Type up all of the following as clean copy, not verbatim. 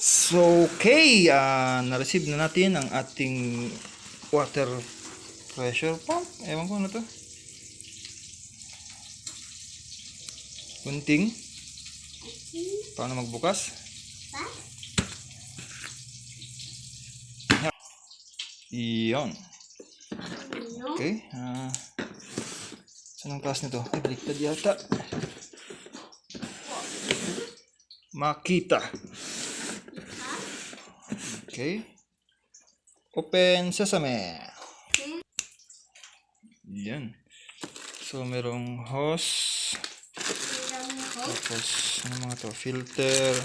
So, okay, na-receive na natin ang ating water pressure pump. Ewan ko ano to. Gunting. Paano magbukas? Iyon. Okay. Saan ang class nito? Ay, baliktad yata. Makita. Okay. Open sesame. Yan. So, merong hose. Tapos, ano mga to? Filter.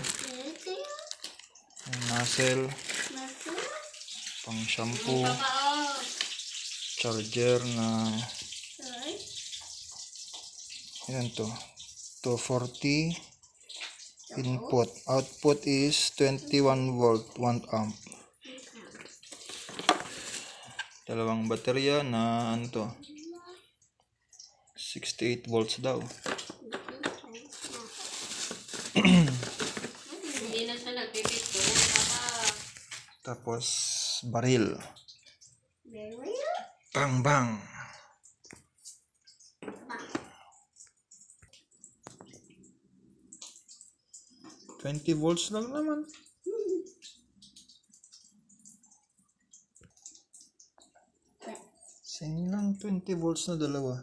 Nozzle. Pang shampoo. Charger na. Yan to. 240. Input. Output is 21 volt, 1 amp. Dalawang baterya na ano to? 68 volts daw. Tapos baril. Bang bang. $20 volts lang naman. Same lang 20 volts na dalawa.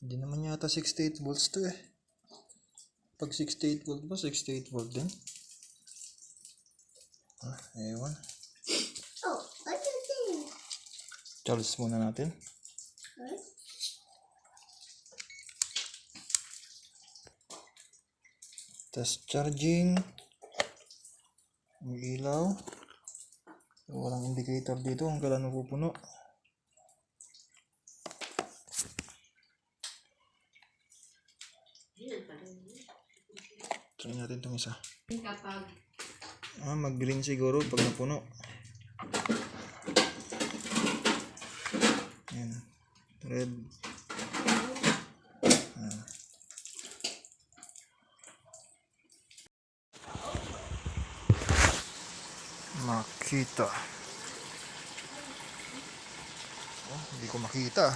Hindi naman yata 68 volts to eh. Pag 68 volt ba, 68 volt din? Ewan. Charge muna natin. Test charging. Ang ilaw. Walang indicator dito kung kailan mapupuno. Try natin itong isa. Mag-green siguro pag napuno. Yan. Red. Makita. Hindi ko makita.